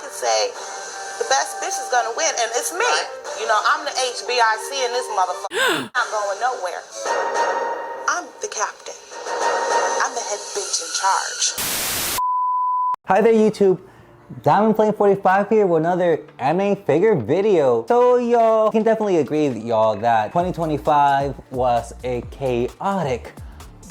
could say the best bitch is gonna win, and it's me. You know, I'm the HBIC in this motherfucker. Not going nowhere. I'm the captain. I'm the head bitch in charge. Hi there, YouTube. Diamond Flame 45 here with another anime figure video. So y'all can definitely agree, y'all, that 2025 was a chaotic,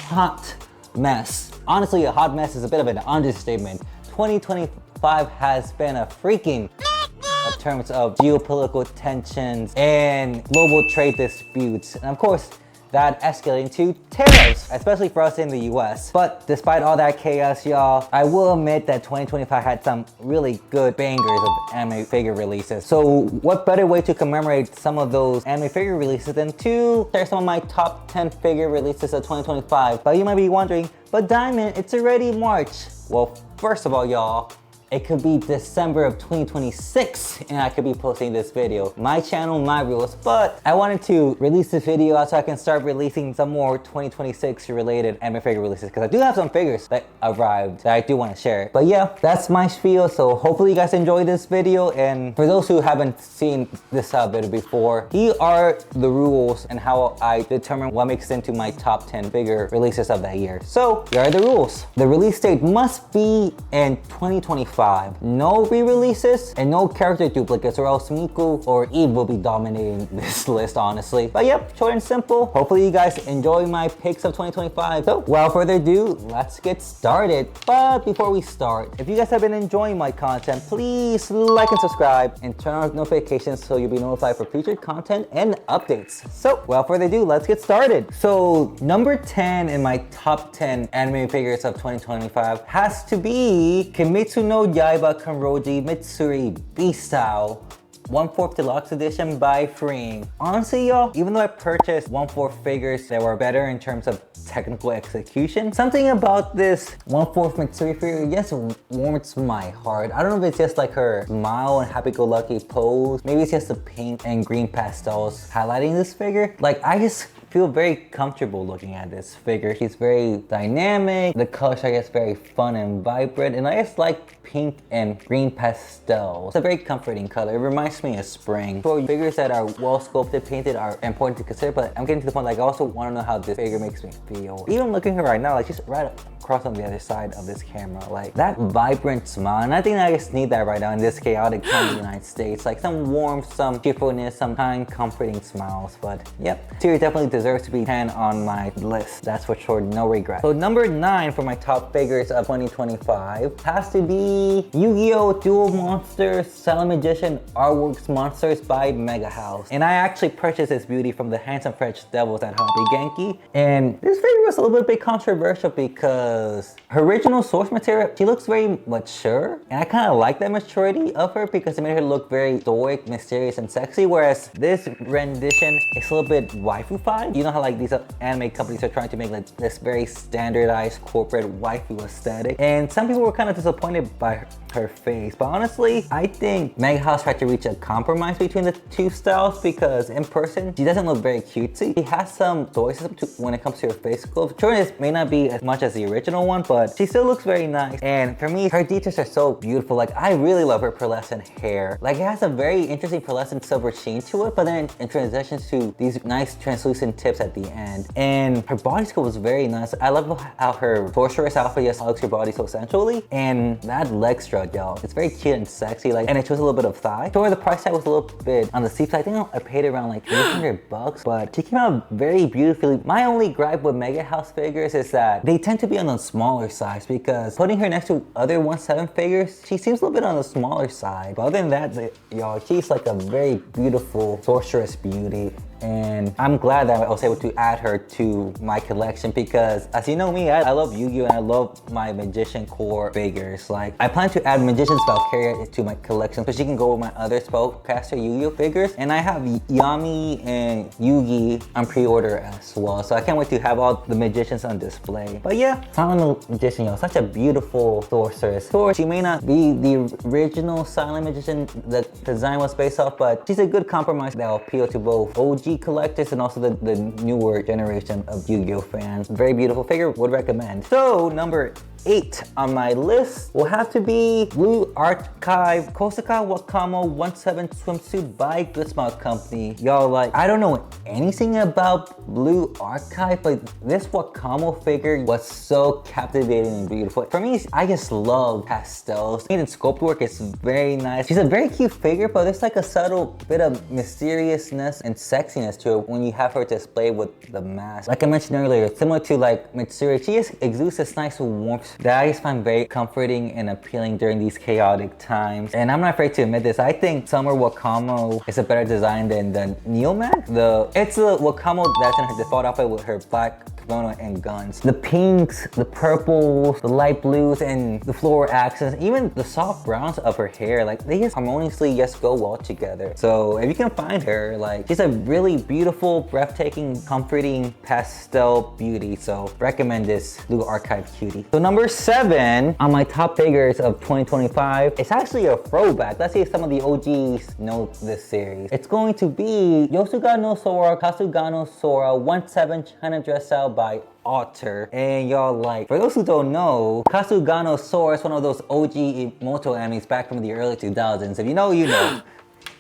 hot mess. Honestly, a hot mess is a bit of an understatement. 2025 has been a freaking in terms of geopolitical tensions and global trade disputes. And of course, that escalating to tariffs, especially for us in the US. But despite all that chaos, y'all, I will admit that 2025 had some really good bangers of anime figure releases. So what better way to commemorate some of those anime figure releases than to share some of my top 10 figure releases of 2025. But you might be wondering, but Diamond, it's already March. Well, first of all, y'all, it could be December of 2026 and I could be posting this video. My channel, my rules, but I wanted to release this video so I can start releasing some more 2026 related anime figure releases because I do have some figures that arrived that I do want to share. But yeah, that's my spiel, so hopefully you guys enjoy this video. And for those who haven't seen this video before, here are the rules and how I determine what makes it into my top 10 figure releases of that year. So here are the rules. The release date must be in 2025. No re-releases and no character duplicates, or else Miku or Eve will be dominating this list, honestly. But yep, short and simple. Hopefully you guys enjoy my picks of 2025. So without further ado, let's get started. But before we start, if you guys have been enjoying my content, please like and subscribe and turn on notifications so you'll be notified for future content and updates. So without further ado, let's get started. So number 10 in my top 10 anime figures of 2025 has to be Kimetsu no Yaiba Kanroji Mitsuri Beastyle 1/4 Deluxe Edition by Freeing. Honestly, y'all, even though I purchased 1/4 figures that were better in terms of technical execution, something about this 1/4 Mitsuri figure just warms my heart. I don't know if it's just like her smile and happy-go-lucky pose. Maybe it's just the pink and green pastels highlighting this figure. Like, I just feel very comfortable looking at this figure. She's very dynamic. The colors are just very fun and vibrant, and I just like pink and green pastels. It's a very comforting color. It reminds me of spring. For figures that are well sculpted, painted are important to consider, but I'm getting to the point like I also want to know how this figure makes me feel. Even looking at her right now, like she's right across on the other side of this camera, like that vibrant smile, and I think I just need that right now in this chaotic time in the United States. Like some warmth, some cheerfulness, some kind, comforting smiles. But yep, Tear definitely deserves to be 10 on my list. That's for sure, no regret. So number 9 for my top figures of 2025 has to be Yu-Gi-Oh! Duel Monsters Silent Magician Artworks Monsters by Megahouse. And I actually purchased this beauty from the Handsome French Devils at Hobby Genki. And this figure was a little bit controversial because her original source material, she looks very mature. And I kind of like that maturity of her because it made her look very stoic, mysterious, and sexy. Whereas this rendition is a little bit waifu-fied. You know how like these anime companies are trying to make like this very standardized corporate waifu aesthetic. And some people were kind of disappointed by her face. But honestly, I think Megahouse tried to reach a compromise between the two styles because in person, she doesn't look very cutesy. She has some stoicism when it comes to her face sculpt. Sure, this may not be as much as the original one, but she still looks very nice. And for me, her details are so beautiful. Like, I really love her pearlescent hair. Like, it has a very interesting pearlescent silver sheen to it, but then it transitions to these nice translucent tips at the end. And her body sculpt was very nice. I love how her sorceress outfit just hugs her body so sensually. And that leg strut, y'all, it's very cute and sexy. Like, and it shows a little bit of thigh. Sure, the price tag was a little bit on the steep side. I think I paid around like $800, but she came out very beautifully. My only gripe with Megahouse figures is that they tend to be on the smaller size because putting her next to other 1/7 figures, she seems a little bit on the smaller side. But other than that, y'all, she's like a very beautiful sorceress beauty. And I'm glad that I was able to add her to my collection because, as you know me, I love Yu-Gi-Oh! And I love my Magician core figures. Like, I plan to add Magician's Valkyria to my collection so she can go with my other Spellcaster Yu-Gi-Oh! Figures. And I have Yami and Yugi on pre-order as well. So I can't wait to have all the Magicians on display. But yeah, Silent Magician, y'all, such a beautiful sorceress. Sure, she may not be the original Silent Magician the design was based off, but she's a good compromise that will appeal to both OG collectors and also the newer generation of Yu-Gi-Oh fans. Very beautiful figure, would recommend. So number 8 on my list will have to be Blue Archive Kosaka Wakamo 17 swimsuit by Good Smile Company. Y'all, like, I don't know anything about Blue Archive, but this Wakamo figure was so captivating and beautiful. For me, I just love pastels. And sculpt work is very nice. She's a very cute figure, but there's like a subtle bit of mysteriousness and sexiness to it when you have her display with the mask. Like I mentioned earlier, similar to like Mitsuri, she just exudes this nice warmth that I just find very comforting and appealing during these chaotic times. And I'm not afraid to admit this, I think Summer Wakamo is a better design than the Neomag. It's the Wakamo that's in her default outfit with her black kimono and guns. The pinks, the purples, the light blues, and the floral accents, even the soft browns of her hair, like they just harmoniously just go well together. So if you can find her, like she's a really beautiful, breathtaking, comforting pastel beauty. So recommend this Blue Archive cutie. So number 7 on my top figures of 2025, it's actually a throwback. Let's see if some of the OGs know this series. It's going to be Yosuga no Sora Kasuga no Sora 17 China dress out by Otter. And y'all, like, for those who don't know, Kasuga no Sora is one of those OG Imoto animes back from the early 2000s. If you know, you know.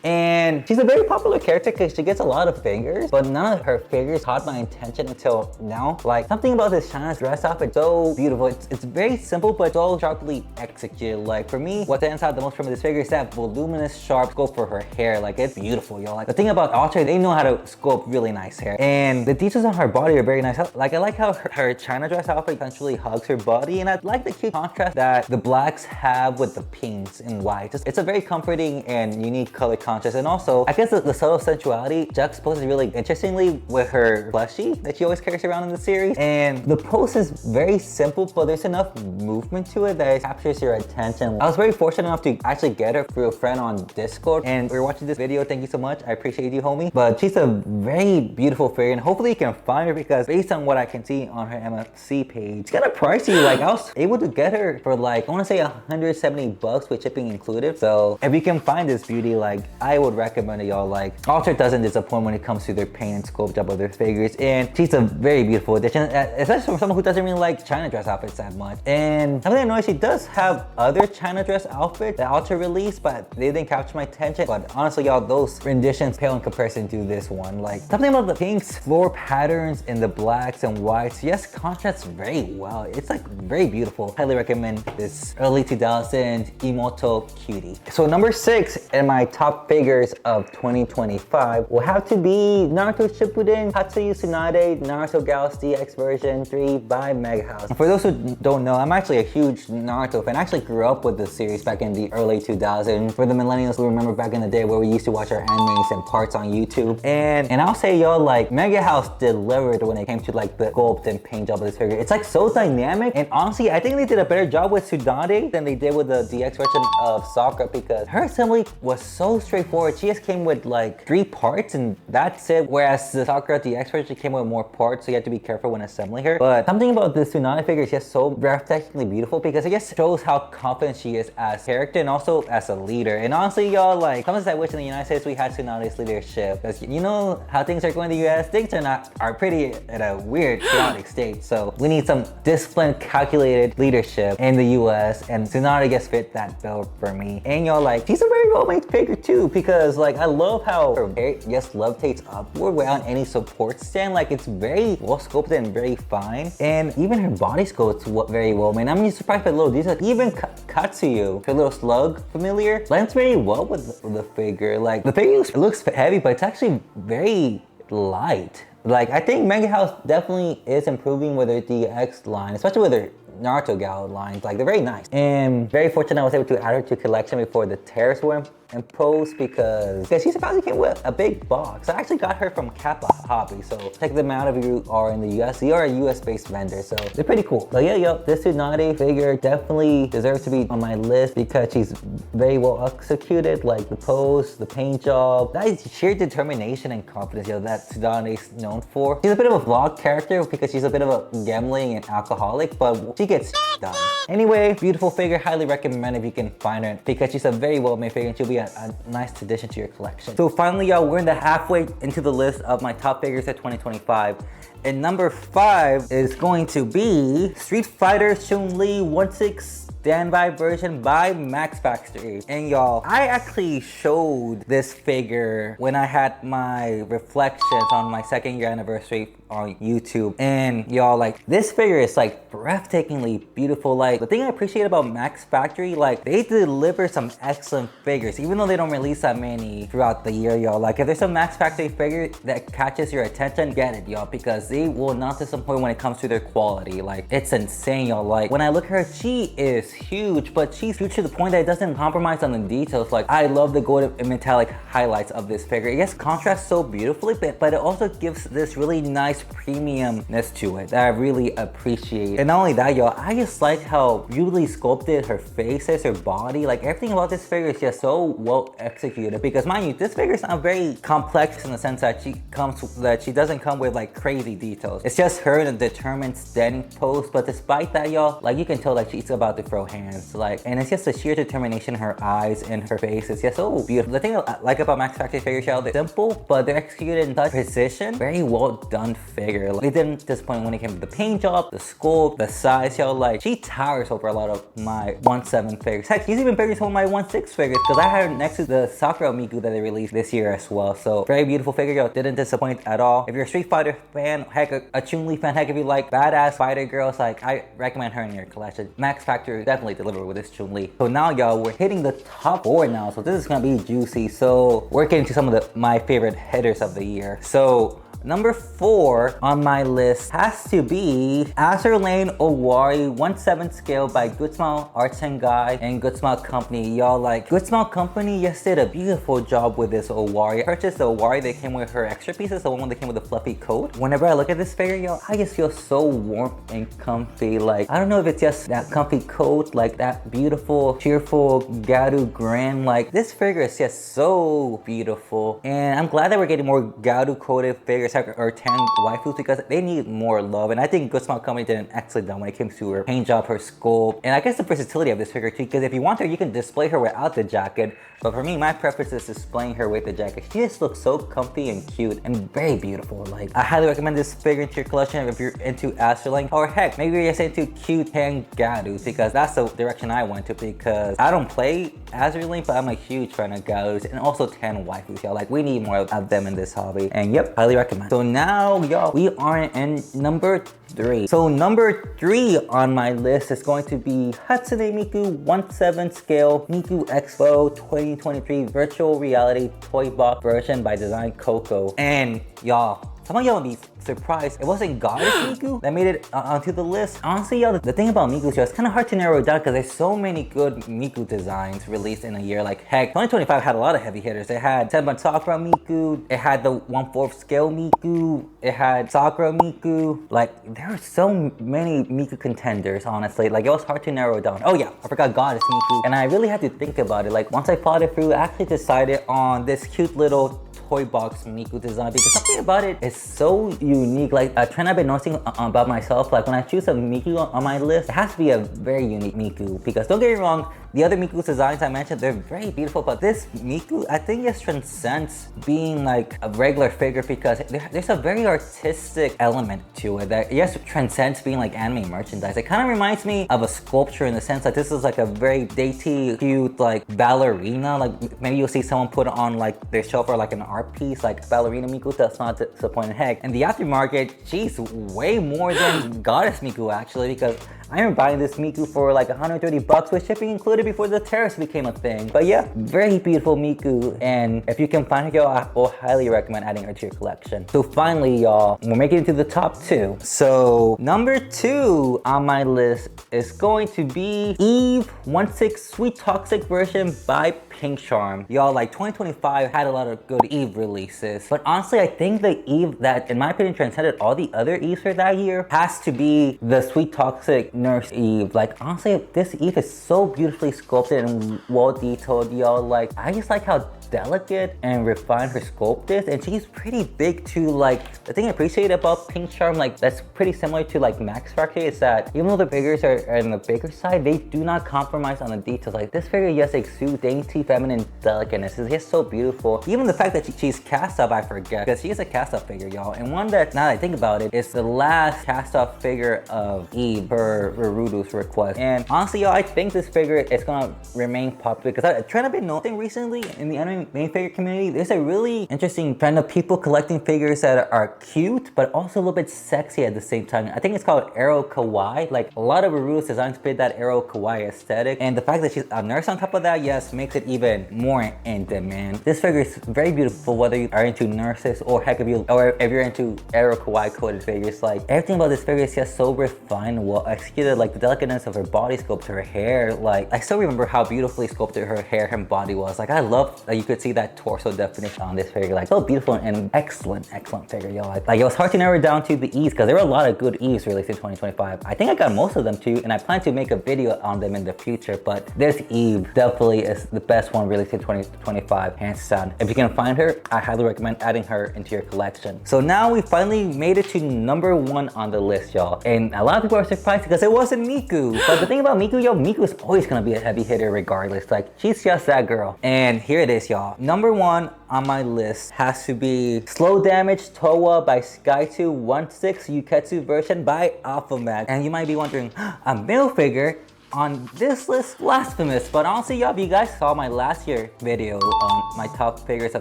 And she's a very popular character because she gets a lot of figures, but none of her figures caught my attention until now. Like, something about this China's dress outfit, so beautiful. It's very simple, but so sharply executed. Like, for me, what stands out the most from this figure is that voluminous, sharp sculpt for her hair. Like, it's beautiful, y'all. Like, the thing about Ultra, they know how to sculpt really nice hair. And the details on her body are very nice. Like, I like how her China dress outfit essentially hugs her body, and I like the cute contrast that the blacks have with the pinks and whites. It's a very comforting and unique color contrast. And also, I guess the subtle sensuality juxtaposed really interestingly with her plushie that she always carries around in the series. And the pose is very simple, but there's enough movement to it that it captures your attention. I was very fortunate enough to actually get her through a friend on Discord, and we were watching this video. Thank you so much. I appreciate you, homie. But she's a very beautiful figure, and hopefully you can find her because based on what I can see on her MFC page, it's kind of pricey. Like, I was able to get her for like, I want to say $170 with shipping included. So if you can find this beauty, like, I would recommend it, y'all. Like, Ultra doesn't disappoint when it comes to their paint and sculpt job of their figures, and she's a very beautiful addition, especially for someone who doesn't really like China dress outfits that much. And something I noticed, she does have other China dress outfits that Ultra released, but they didn't capture my attention. But honestly, y'all, those renditions pale in comparison to this one. Like, something about the pinks, floor patterns, and the blacks and whites, yes, contrasts very well. It's like very beautiful. Highly recommend this early 2000s Imoto cutie. So number 6 in my top figures of 2025 will have to be Naruto Shippuden Hatsuyu Tsunade Naruto Gals DX version 3 by Megahouse. And for those who don't know, I'm actually a huge Naruto fan. I actually grew up with the series back in the early 2000s. For the millennials who remember back in the day where we used to watch our animes and parts on YouTube. And I'll say, y'all, like, Megahouse delivered when it came to like the sculpt and paint job of this figure. It's like so dynamic, and honestly, I think they did a better job with Tsunade than they did with the DX version of Sakura because her assembly was so straightforward. She just came with like 3 parts and that's it. Whereas the Sakura DX version came with more parts, so you have to be careful when assembling her. But something about this Tsunade figure is just so breathtakingly beautiful because it just shows how confident she is as a character and also as a leader. And honestly, y'all, like, sometimes I wish in the United States we had Tsunade's leadership because you know how things are going in the US, things are pretty at a weird, chaotic state. So we need some disciplined, calculated leadership in the US, and Tsunade just fit that bill for me. And y'all, like, she's a very well-made figure too because, like, I love how her hair just levitates upward without any support stand. Like, it's very well sculpted and very fine, and even her body sculpt's very well made. I'm just surprised by the little details. Even Katsuyu, her little slug familiar, blends very well with the figure. Like, the figure looks heavy, but it's actually very light. Like, I think Megahouse definitely is improving with her DX line, especially with her Naruto Gal lines. Like, they're very nice. And very fortunate I was able to add her to collection before the tariffs were imposed because she surprisingly came with a big box. I actually got her from Kappa Hobby, so check them out if you are in the US. They are a US-based vendor, so they're pretty cool. But yeah, yo, this Tsunade figure definitely deserves to be on my list because she's very well executed. Like, the pose, the paint job, that is sheer determination and confidence, yo, that Tsunade is known for. She's a bit of a vlog character because she's a bit of a gambling and alcoholic, but she gets done. Anyway, beautiful figure, highly recommend if you can find her because she's a very well-made figure and she'll be a nice addition to your collection. So finally, y'all, we're in the halfway into the list of my top figures of 2025. And number 5 is going to be Street Fighter Chun-Li 1/6 standby version by Max Factory. And y'all, I actually showed this figure when I had my reflections on my 2nd year anniversary on YouTube. And y'all, like, this figure is like breathtakingly beautiful. Like, the thing I appreciate about Max Factory, like, they deliver some excellent figures, even though they don't release that many throughout the year, y'all. Like, if there's some Max Factory figure that catches your attention, get it, y'all, because they will not disappoint when it comes to their quality. Like, it's insane, y'all. Like, when I look at her, she is huge, but she's huge to the point that it doesn't compromise on the details. Like, I love the gold and metallic highlights of this figure. It gets contrast so beautifully, but it also gives this really nice premiumness to it that I really appreciate. And not only that, y'all, I just like how beautifully sculpted her face is, her body. Like, everything about this figure is just so well executed, because mind you, this figure is not very complex in the sense that she doesn't come with like crazy details. It's just her in a determined standing pose, but despite that, y'all, like, you can tell like she's about to throw hands. Like, and it's just the sheer determination in her eyes and her face is just so beautiful. The thing I like about Max Factory figures, y'all, they're simple, but they're executed in such precision. Very well done figure. Like, they didn't disappoint when it came to the paint job, the sculpt, the size, y'all. Like, she towers over a lot of my 1/7 figures. Heck, she's even bigger than my 1/6 figures, because I had her next to the Sakura Miku that they released this year as well. So very beautiful figure, y'all. Didn't disappoint at all. If you're a Street Fighter fan, heck, a Chun-Li fan, heck, if you like badass fighter girls, like, I recommend her in your collection. Max Factory definitely delivered with this Chun-Li. So now, y'all, we're hitting the top 4 now, so this is gonna be juicy. So we're getting to some of my favorite hitters of the year. So number 4 on my list has to be Azur Lane Owari 1/7 scale by Good Smile Arts and Guide and Good Smile Company. Y'all, like, Good Smile Company just did a beautiful job with this Owari. I purchased the Owari that came with her extra pieces, the one that came with the fluffy coat. Whenever I look at this figure, y'all, I just feel so warm and comfy. Like, I don't know if it's just that comfy coat, like that beautiful, cheerful Garu grin. Like, this figure is just so beautiful. And I'm glad that we're getting more Garu coated figures or tan waifus, because they need more love. And I think Good Smile Company did an excellent job when it came to her paint job, her sculpt, and I guess the versatility of this figure too, because if you want her, you can display her without the jacket. But for me, my preference is displaying her with the jacket. She just looks so comfy and cute and very beautiful. Like, I highly recommend this figure into your collection if you're into Azur Lane, or heck, maybe you're just into cute tan Garus, because that's the direction I went to, because I don't play Azur Lane, but I'm a huge fan of Garus and also tan waifus, y'all. Like, we need more of them in this hobby. And yep, highly recommend. So now, y'all, we are in number 3. So number 3 on my list is going to be Hatsune Miku 1/7 scale Miku Expo 2023 virtual reality toy box version by Design Coco. And y'all, some of y'all will be surprised it wasn't Goddess Miku that made it onto the list. Honestly, y'all, the thing about Miku, it's kind of hard to narrow it down because there's so many good Miku designs released in a year. Like, heck, 2025 had a lot of heavy hitters. It had Senbon Sakura Miku, it had the 1/4 scale Miku, it had Sakura Miku. Like, there are so many Miku contenders, honestly. Like, it was hard to narrow it down. Oh yeah, I forgot Goddess Miku. And I really had to think about it. Like, once I thought it through, I actually decided on this cute little toy box Miku design, because something about it is so unique. Like, a trend I've been noticing about myself, like when I choose a Miku on my list, it has to be a very unique Miku, because don't get me wrong, the other Miku designs I mentioned, they're very beautiful, but this Miku, I think, just transcends being like a regular figure, because there's a very artistic element to it that just transcends being like anime merchandise. It kind of reminds me of a sculpture in the sense that this is like a very dainty, cute, like ballerina. Like, maybe you'll see someone put on like their shelf or like an art piece, like ballerina Miku. That's not disappointing. Heck, in the aftermarket, she's way more than Goddess Miku, actually, because I remember buying this Miku for like 130 bucks with shipping included before the tariffs became a thing. But yeah, very beautiful Miku, and if you can find her, y'all, I will highly recommend adding her to your collection. So finally, y'all, we're making it to the top 2. So number 2 on my list is going to be Eve 1/6 Sweet Toxic version by Pink Charm. Y'all, like, 2025 had a lot of good Eve releases, but honestly, I think the Eve that, in my opinion, transcended all the other Eves for that year has to be the Sweet Toxic Nurse Eve. Like, honestly, this Eve is so beautifully sculpted and well detailed, y'all. Like, I just like how delicate and refined her sculpt is, and she's pretty big too. Like, the thing I appreciate about Pink Charm, like that's pretty similar to like Max Factory, is that even though the figures are on the bigger side, they do not compromise on the details. Like this figure just exudes dainty feminine delicateness. It's just so beautiful. Even the fact that she's cast off, I forget, because she is a cast off figure, y'all, and one that, now that I think about it, is the last cast off figure of Eve per rurudo's request. And honestly, y'all, I think this figure is gonna remain popular because I've kind of been noticing recently in the anime main figure community, there's a really interesting trend of people collecting figures that are cute but also a little bit sexy at the same time. I think it's called Ero Kawaii. Like a lot of rurudo's designs fit that Ero Kawaii aesthetic, and the fact that she's a nurse on top of that, yes, makes it even more in demand. This figure is very beautiful whether you are into nurses or heck if you're into Ero Kawaii coded figures. Like everything about this figure is just so refined and well executed. Like the delicateness of her body sculpt, her hair, like I still remember how beautifully sculpted her hair and body was. Like I love that you could see that torso definition on this figure. Like so beautiful and excellent figure, y'all. Like it was hard to narrow down to the Eves because there were a lot of good Eves released in 2025. I think I got most of them too, and I plan to make a video on them in the future, but this Eve definitely is the best one released in 2025, hands down. If you can find her, I highly recommend adding her into your collection. So now we finally made it to number 1 on the list, y'all. And a lot of people are surprised because it wasn't Miku. But the thing about Miku, yo, Miku is always gonna be a heavy hitter regardless. Like she's just that girl. And here it is, y'all. Number 1 on my list has to be Slow Damage Towa by Sky216 Yuketsu version by Alphamax. And you might be wondering, a male figure on this list? Blasphemous. But honestly, y'all, if you guys saw my last year video on my top figures of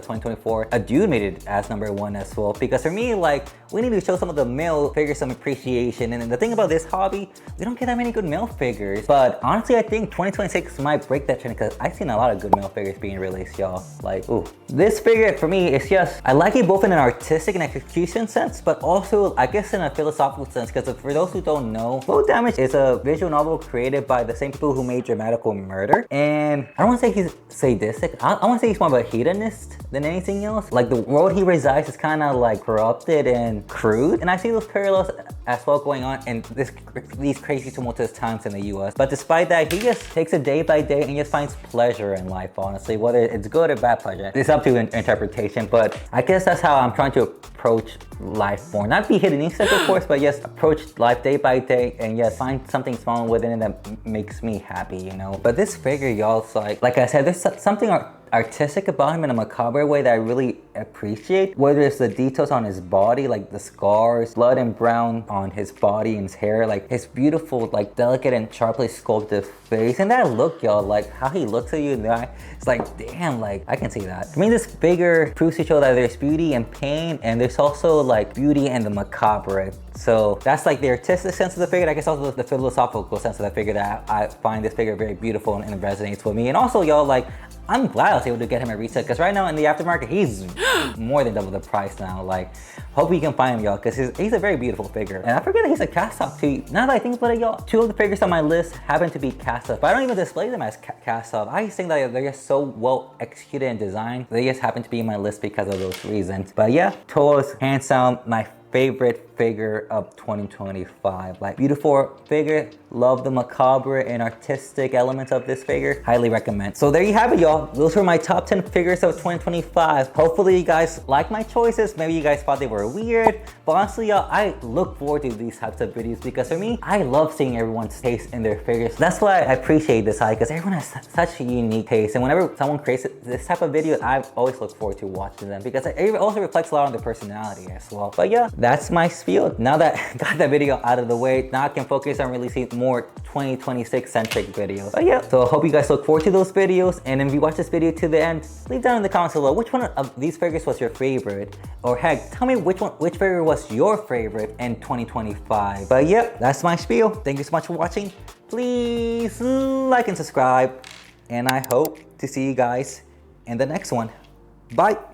2024, a dude made it as number 1 as well. Because for me, like, we need to show some of the male figures some appreciation. And the thing about this hobby, we don't get that many good male figures. But honestly, I think 2026 might break that trend because I've seen a lot of good male figures being released, y'all. Like, ooh. This figure for me is just, I like it both in an artistic and execution sense, but also I guess in a philosophical sense, because for those who don't know, Slow Damage is a visual novel created by the same people who made Dramatical Murder. And I don't want to say he's sadistic. I want to say he's more of a hedonist than anything else. Like the world he resides is kind of like corrupted and crude. And I see those parallels as well going on in these crazy tumultuous times in the US. But despite that, he just takes it day by day and just finds pleasure in life, honestly. Whether it's good or bad pleasure, it's up to interpretation. But I guess that's how I'm trying to approach life more. Not be hedonistic, of course, but just approach life day by day and just find something small within it that makes me happy, you know. But this figure, y'all, is like I said, there's something artistic about him in a macabre way that I really appreciate. Whether it's the details on his body, like the scars, blood and brown on his body and his hair, like his beautiful, like delicate and sharply sculpted face, and that look, y'all, like how he looks at you in the eye, it's like, damn, like I can see that. For me, this figure proves to show that there's beauty and pain, and there's also like beauty and the macabre. So that's like the artistic sense of the figure. I guess also the philosophical sense of the figure that I find this figure very beautiful and it resonates with me. And also, y'all, like I'm glad I was able to get him a resale because right now in the aftermarket, he's more than double the price now. Like, hope we can find him, y'all, because he's a very beautiful figure. And I forget that he's a cast-off too. Now that I think about it, y'all, 2 of the figures on my list happen to be cast-off, but I don't even display them as cast-off. I just think that they're just so well executed and designed. They just happen to be in my list because of those reasons. But yeah, Towa's hands down my favorite figure of 2025. Like, beautiful figure, love the macabre and artistic elements of this figure, highly recommend. So there you have it, y'all. Those were my top 10 figures of 2025. Hopefully you guys like my choices. Maybe you guys thought they were weird, but honestly, y'all, I look forward to these types of videos because for me, I love seeing everyone's taste in their figures. That's why I appreciate this hobby, because everyone has such a unique taste, and whenever someone creates this type of video, I always look forward to watching them because it also reflects a lot on their personality as well. But yeah, that's my spiel. Now that I got that video out of the way, now I can focus on releasing more 2026 centric videos. But yeah, so I hope you guys look forward to those videos, and if you watch this video to the end, leave down in the comments below which one of these figures was your favorite, or heck, tell me which figure was your favorite in 2025. But yeah, that's my spiel. Thank you so much for watching. Please like and subscribe, and I hope to see you guys in the next one. Bye.